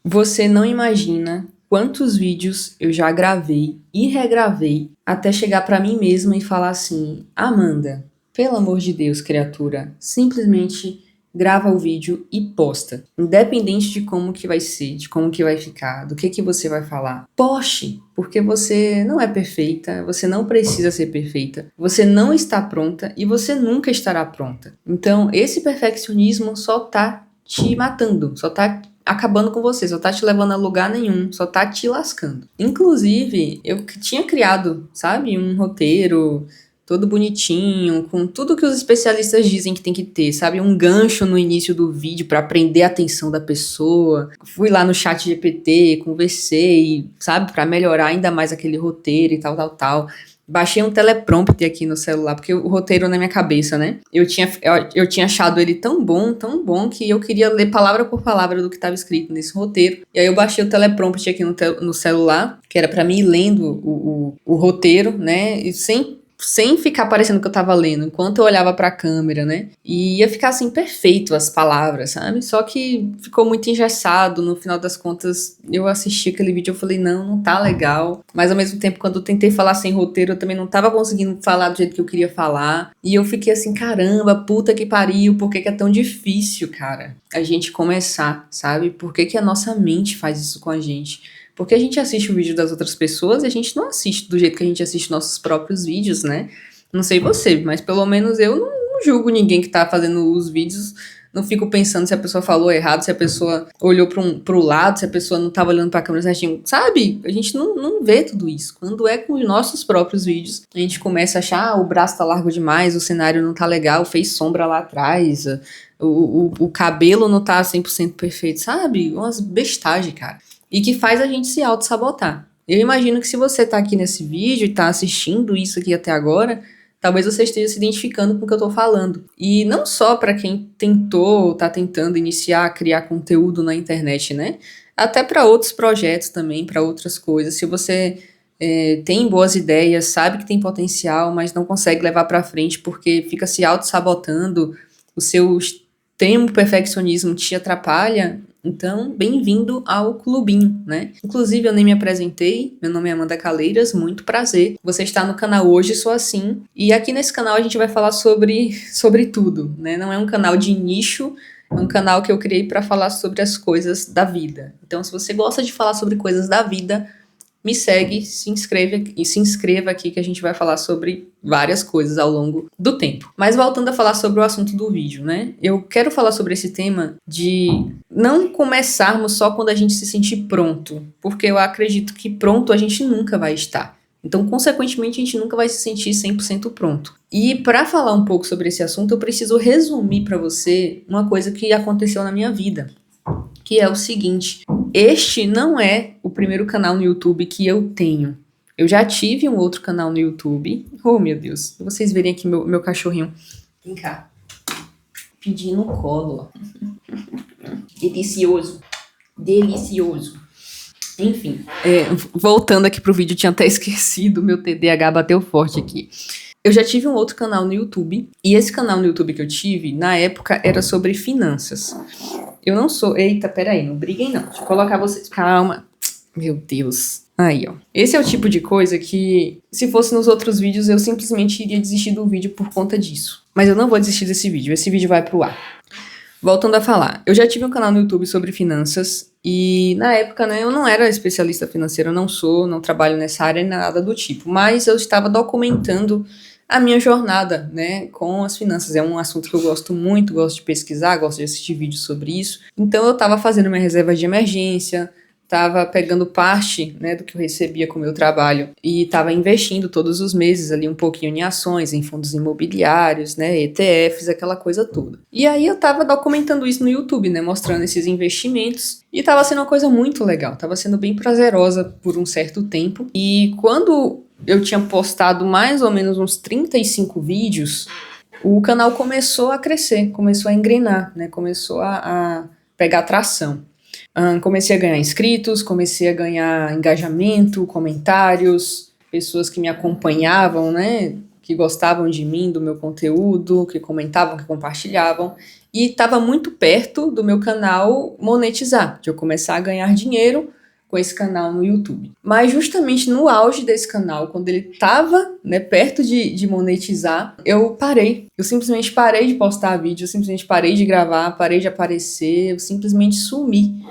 Você não imagina quantos vídeos eu já gravei e regravei até chegar pra mim mesma e falar assim: Amanda, pelo amor de Deus, criatura, simplesmente grava o vídeo e posta. Independente de como que vai ser, de como que vai ficar, do que você vai falar. Poste, porque você não é perfeita, você não precisa ser perfeita, você não está pronta e você nunca estará pronta. Então, esse perfeccionismo só tá te matando, só tá acabando com você, só tá te levando a lugar nenhum, só tá te lascando. Inclusive, eu tinha criado, sabe, um roteiro todo bonitinho, com tudo que os especialistas dizem que tem que ter, sabe, um gancho no início do vídeo pra prender a atenção da pessoa. Fui lá no chat GPT, conversei, sabe, pra melhorar ainda mais aquele roteiro e tal, tal, tal. Baixei um teleprompter aqui no celular, porque o roteiro na minha cabeça, né? Eu tinha achado ele tão bom, que eu queria ler palavra por palavra do que estava escrito nesse roteiro. E aí eu baixei o teleprompter aqui no celular, que era pra mim ir lendo o roteiro, né? E sem ficar parecendo que eu tava lendo, enquanto eu olhava pra câmera, né? E ia ficar assim, perfeito as palavras, sabe? Só que ficou muito engessado, no final das contas, eu assisti aquele vídeo e eu falei, não tá legal. Mas ao mesmo tempo, quando eu tentei falar sem roteiro, eu também não tava conseguindo falar do jeito que eu queria falar. E eu fiquei assim, caramba, puta que pariu, por que é tão difícil, cara? A gente começar, sabe? Por que a nossa mente faz isso com a gente? Porque a gente assiste o vídeo das outras pessoas e a gente não assiste do jeito que a gente assiste nossos próprios vídeos, né? Não sei você, mas pelo menos eu não julgo ninguém que tá fazendo os vídeos. Não fico pensando se a pessoa falou errado, se a pessoa olhou pro lado, se a pessoa não tava olhando pra câmera certinho. Sabe? A gente não vê tudo isso. Quando é com os nossos próprios vídeos, a gente começa a achar, o braço tá largo demais, o cenário não tá legal, fez sombra lá atrás, o cabelo não tá 100% perfeito, sabe? Umas bestagens, cara. E que faz a gente se auto-sabotar. Eu imagino que se você tá aqui nesse vídeo e tá assistindo isso aqui até agora, talvez você esteja se identificando com o que eu tô falando. E não só para quem tá tentando iniciar a criar conteúdo na internet, né? Até para outros projetos também, para outras coisas. Se você tem boas ideias, sabe que tem potencial, mas não consegue levar para frente porque fica se auto-sabotando, o seu extremo perfeccionismo te atrapalha, então, bem-vindo ao clubinho, né? Inclusive, eu nem me apresentei, meu nome é Amanda Caleiras, muito prazer. Você está no canal Hoje Sou Assim, e aqui nesse canal a gente vai falar sobre tudo, né? Não é um canal de nicho, é um canal que eu criei para falar sobre as coisas da vida. Então, se você gosta de falar sobre coisas da vida, me segue, se inscreva aqui que a gente vai falar sobre várias coisas ao longo do tempo. Mas voltando a falar sobre o assunto do vídeo, né? Eu quero falar sobre esse tema de não começarmos só quando a gente se sentir pronto, porque eu acredito que pronto a gente nunca vai estar. Então, consequentemente, a gente nunca vai se sentir 100% pronto. E para falar um pouco sobre esse assunto, eu preciso resumir para você uma coisa que aconteceu na minha vida, que é o seguinte: este não é o primeiro canal no YouTube que eu tenho. Eu já tive um outro canal no YouTube. Oh, meu Deus. Pra vocês verem aqui meu cachorrinho. Vem cá. Pedindo colo, ó. Delicioso. Delicioso. Enfim, voltando aqui pro vídeo, tinha até esquecido, meu TDAH bateu forte aqui. Eu já tive um outro canal no YouTube, e esse canal no YouTube que eu tive, na época, era sobre finanças. Eu não sou... Eita, peraí, não briguem não. Deixa eu colocar vocês... Calma. Meu Deus. Aí, ó. Esse é o tipo de coisa que, se fosse nos outros vídeos, eu simplesmente iria desistir do vídeo por conta disso. Mas eu não vou desistir desse vídeo. Esse vídeo vai pro ar. Voltando a falar, eu já tive um canal no YouTube sobre finanças e na época, né, eu não era especialista financeira, eu não trabalho nessa área, nada do tipo, mas eu estava documentando a minha jornada, né, com as finanças. É um assunto que eu gosto muito, gosto de pesquisar, gosto de assistir vídeos sobre isso. Então eu estava fazendo minha reserva de emergência, estava pegando parte, né, do que eu recebia com o meu trabalho e estava investindo todos os meses ali um pouquinho em ações, em fundos imobiliários, né, ETFs, aquela coisa toda. E aí eu estava documentando isso no YouTube, né, mostrando esses investimentos e estava sendo uma coisa muito legal, estava sendo bem prazerosa por um certo tempo. E quando eu tinha postado mais ou menos uns 35 vídeos, o canal começou a crescer, começou a engrenar, né, começou a pegar tração. Comecei a ganhar inscritos, comecei a ganhar engajamento, comentários, pessoas que me acompanhavam, né, que gostavam de mim, do meu conteúdo, que comentavam, que compartilhavam. e estava muito perto do meu canal monetizar, de eu começar a ganhar dinheiro com esse canal no YouTube. Mas justamente no auge desse canal, quando ele estava, né, perto de monetizar, eu parei. Eu simplesmente parei de postar vídeo, eu simplesmente parei de gravar, parei de aparecer, eu simplesmente sumi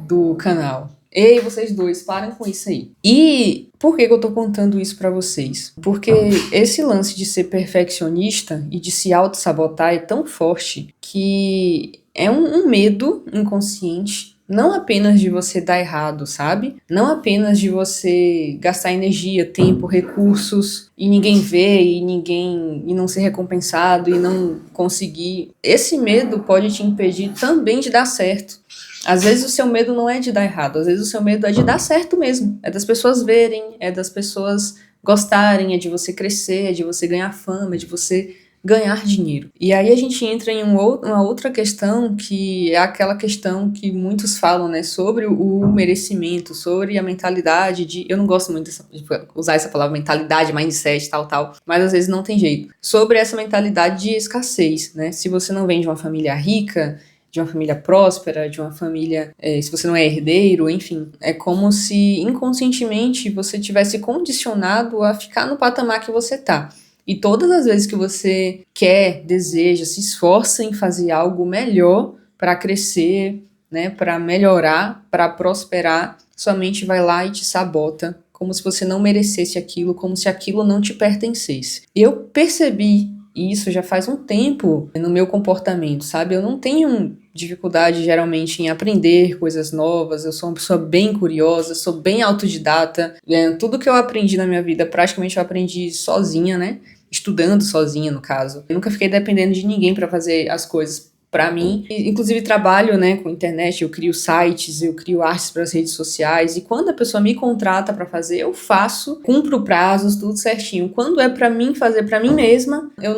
do canal. Ei, vocês dois, parem com isso aí. E por que eu tô contando isso pra vocês? Porque esse lance de ser perfeccionista e de se auto-sabotar é tão forte que é um medo inconsciente, não apenas de você dar errado, sabe? Não apenas de você gastar energia, tempo, recursos e ninguém ver e não ser recompensado e não conseguir. Esse medo pode te impedir também de dar certo. Às vezes o seu medo não é de dar errado, às vezes o seu medo é de dar certo mesmo. É das pessoas verem, é das pessoas gostarem, é de você crescer, é de você ganhar fama, é de você ganhar dinheiro. E aí a gente entra em uma outra questão, que é aquela questão que muitos falam, né, sobre o merecimento, sobre a mentalidade de... Eu não gosto muito de usar essa palavra mentalidade, mindset, tal, mas às vezes não tem jeito. Sobre essa mentalidade de escassez, né? Se você não vem de uma família rica, de uma família próspera, de uma família, se você não é herdeiro, enfim, é como se inconscientemente você tivesse condicionado a ficar no patamar que você tá. E todas as vezes que você quer, deseja, se esforça em fazer algo melhor para crescer, né, para melhorar, para prosperar, sua mente vai lá e te sabota, como se você não merecesse aquilo, como se aquilo não te pertencesse. Eu percebi isso já faz um tempo no meu comportamento, sabe? Eu não tenho dificuldade geralmente em aprender coisas novas, eu sou uma pessoa bem curiosa, sou bem autodidata, tudo que eu aprendi na minha vida praticamente eu aprendi sozinha, né? Estudando sozinha, no caso. Eu nunca fiquei dependendo de ninguém para fazer as coisas para mim. Inclusive trabalho, né, com internet, eu crio sites, eu crio artes para as redes sociais, e quando a pessoa me contrata para fazer, eu faço, cumpro prazos, tudo certinho. Quando é para mim fazer para mim mesma, eu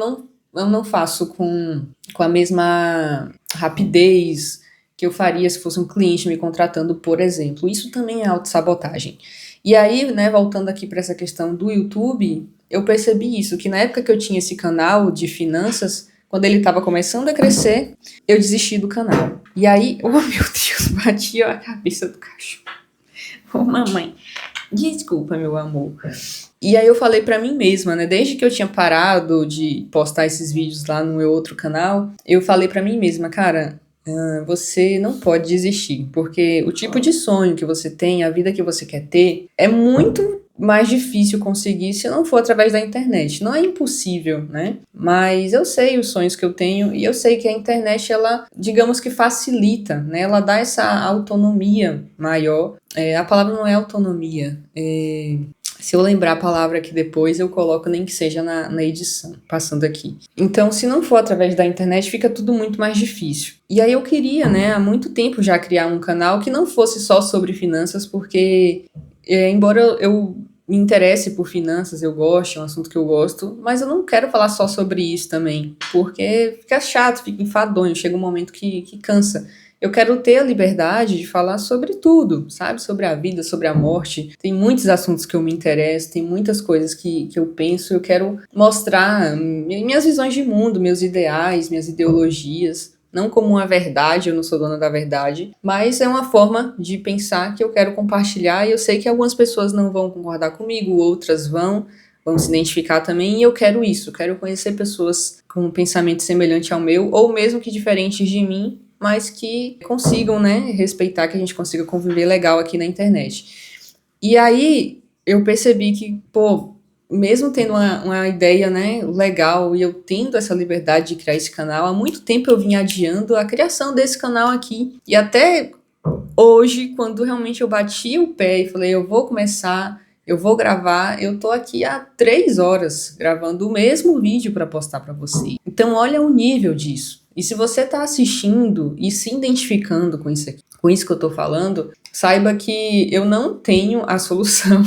não faço com a mesma rapidez que eu faria se fosse um cliente me contratando, por exemplo. Isso também é autossabotagem. E aí, né, voltando aqui para essa questão do YouTube, eu percebi isso, que na época que eu tinha esse canal de finanças, quando ele estava começando a crescer, eu desisti do canal. E aí, oh meu Deus, bati a cabeça do cachorro. Ô mamãe, desculpa, meu amor. E aí eu falei pra mim mesma, né, desde que eu tinha parado de postar esses vídeos lá no meu outro canal, eu falei pra mim mesma, cara, você não pode desistir, porque o tipo de sonho que você tem, a vida que você quer ter, é muito mais difícil conseguir se não for através da internet. Não é impossível, né? Mas eu sei os sonhos que eu tenho e eu sei que a internet, ela, digamos que facilita, né? Ela dá essa autonomia maior. A palavra não é autonomia, se eu lembrar a palavra aqui depois, eu coloco, nem que seja na edição, passando aqui. Então, se não for através da internet, fica tudo muito mais difícil. E aí eu queria, né, há muito tempo já criar um canal que não fosse só sobre finanças, porque embora eu me interesse por finanças, eu gosto, é um assunto que eu gosto, mas eu não quero falar só sobre isso também, porque fica chato, fica enfadonho, chega um momento que cansa. Eu quero ter a liberdade de falar sobre tudo, sabe? Sobre a vida, sobre a morte. Tem muitos assuntos que eu me interesso, tem muitas coisas que eu penso. Eu quero mostrar minhas visões de mundo, meus ideais, minhas ideologias. Não como uma verdade, eu não sou dona da verdade, mas é uma forma de pensar que eu quero compartilhar, e eu sei que algumas pessoas não vão concordar comigo, outras vão se identificar também, e eu quero isso. Eu quero conhecer pessoas com um pensamento semelhante ao meu, ou mesmo que diferentes de mim, mas que consigam, né, respeitar, que a gente consiga conviver legal aqui na internet. E aí eu percebi que, mesmo tendo uma ideia, né, legal, e eu tendo essa liberdade de criar esse canal, há muito tempo eu vim adiando a criação desse canal aqui. E até hoje, quando realmente eu bati o pé e falei, eu vou começar, eu vou gravar, eu tô aqui há 3 horas gravando o mesmo vídeo para postar para você. Então olha o nível disso. E se você está assistindo e se identificando com isso aqui, com isso que eu estou falando, saiba que eu não tenho a solução.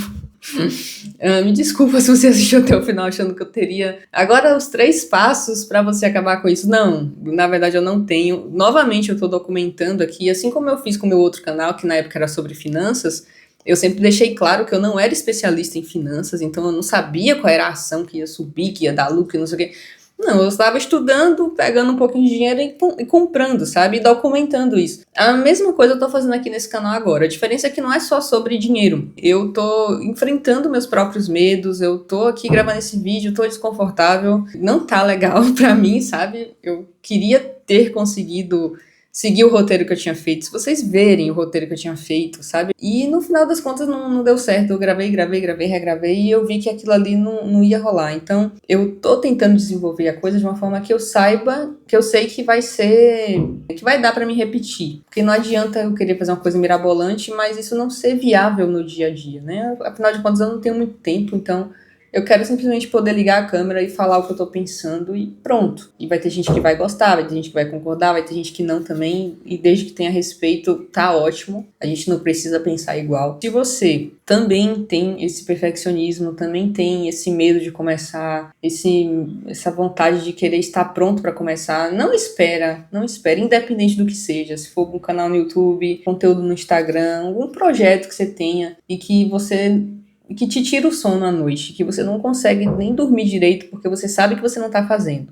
Me desculpa se você assistiu até o final achando que eu teria agora os 3 passos para você acabar com isso. Não, na verdade eu não tenho. Novamente eu estou documentando aqui, assim como eu fiz com o meu outro canal, que na época era sobre finanças. Eu sempre deixei claro que eu não era especialista em finanças, então eu não sabia qual era a ação que ia subir, que ia dar lucro, não sei o quê. Não, eu estava estudando, pegando um pouquinho de dinheiro e comprando, sabe? E documentando isso. A mesma coisa eu tô fazendo aqui nesse canal agora. A diferença é que não é só sobre dinheiro. Eu tô enfrentando meus próprios medos, eu tô aqui gravando esse vídeo, tô desconfortável. Não tá legal pra mim, sabe? Eu queria ter conseguido seguir o roteiro que eu tinha feito. Se vocês verem o roteiro que eu tinha feito, sabe? E no final das contas não deu certo. Eu gravei, regravei e eu vi que aquilo ali não ia rolar. Então eu tô tentando desenvolver a coisa de uma forma que eu saiba, que eu sei que vai ser, que vai dar pra me repetir. Porque não adianta eu querer fazer uma coisa mirabolante, mas isso não ser viável no dia a dia, né? Afinal de contas eu não tenho muito tempo, então eu quero simplesmente poder ligar a câmera e falar o que eu tô pensando e pronto. E vai ter gente que vai gostar, vai ter gente que vai concordar, vai ter gente que não também. E desde que tenha respeito, tá ótimo. A gente não precisa pensar igual. Se você também tem esse perfeccionismo, também tem esse medo de começar, essa vontade de querer estar pronto pra começar, não espera, independente do que seja. Se for um canal no YouTube, conteúdo no Instagram, algum projeto que você tenha e que te tira o sono à noite, que você não consegue nem dormir direito porque você sabe que você não tá fazendo.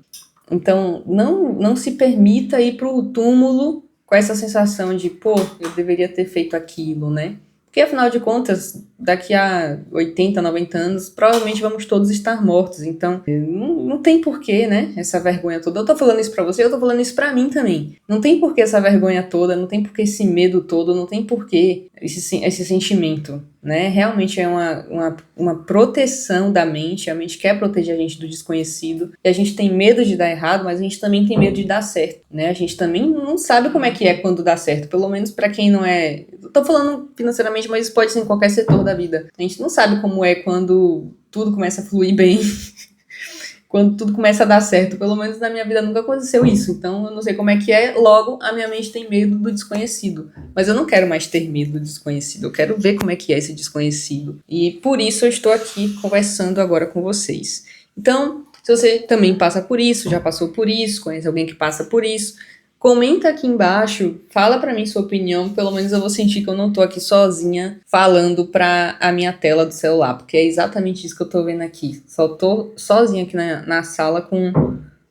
Então, não se permita ir pro túmulo com essa sensação de, pô, eu deveria ter feito aquilo, né? Porque, afinal de contas, daqui a 80, 90 anos, provavelmente vamos todos estar mortos. Então, não tem porquê, né? Essa vergonha toda. Eu tô falando isso pra você, eu tô falando isso pra mim também. Não tem porquê essa vergonha toda, não tem porquê esse medo todo, não tem porquê esse sentimento, né? Realmente é uma proteção da mente. A mente quer proteger a gente do desconhecido. E a gente tem medo de dar errado, mas a gente também tem medo de dar certo, né? A gente também não sabe como é que é quando dá certo. Pelo menos pra quem não é... Eu tô falando financeiramente, mas isso pode ser em qualquer setor da vida. A gente não sabe como é quando tudo começa a fluir bem. Quando tudo começa a dar certo. Pelo menos na minha vida nunca aconteceu isso. Então eu não sei como é que é. Logo, a minha mente tem medo do desconhecido. Mas eu não quero mais ter medo do desconhecido. Eu quero ver como é que é esse desconhecido. E por isso eu estou aqui conversando agora com vocês. Então, se você também passa por isso, já passou por isso, conhece alguém que passa por isso, comenta aqui embaixo, fala pra mim sua opinião, pelo menos eu vou sentir que eu não tô aqui sozinha falando pra a minha tela do celular, porque é exatamente isso que eu tô vendo aqui. Só tô sozinha aqui na sala com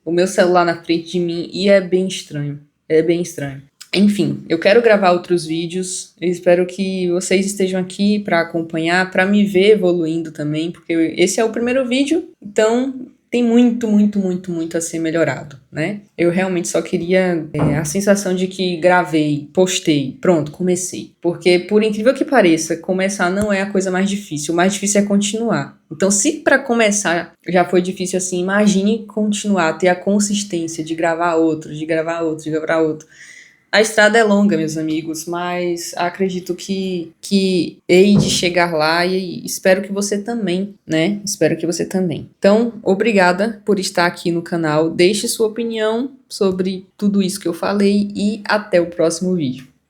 o meu celular na frente de mim e é bem estranho. É bem estranho. Enfim, eu quero gravar outros vídeos, eu espero que vocês estejam aqui pra acompanhar, pra me ver evoluindo também, porque esse é o primeiro vídeo, então tem muito a ser melhorado, né? Eu realmente só queria a sensação de que gravei, postei, pronto, comecei. Porque, por incrível que pareça, começar não é a coisa mais difícil. O mais difícil é continuar. Então, se para começar já foi difícil assim, imagine continuar, ter a consistência de gravar outro, de gravar outro, de gravar outro. A estrada é longa, meus amigos, mas acredito que hei de chegar lá e espero que você também, né? Espero que você também. Então, obrigada por estar aqui no canal. Deixe sua opinião sobre tudo isso que eu falei e até o próximo vídeo.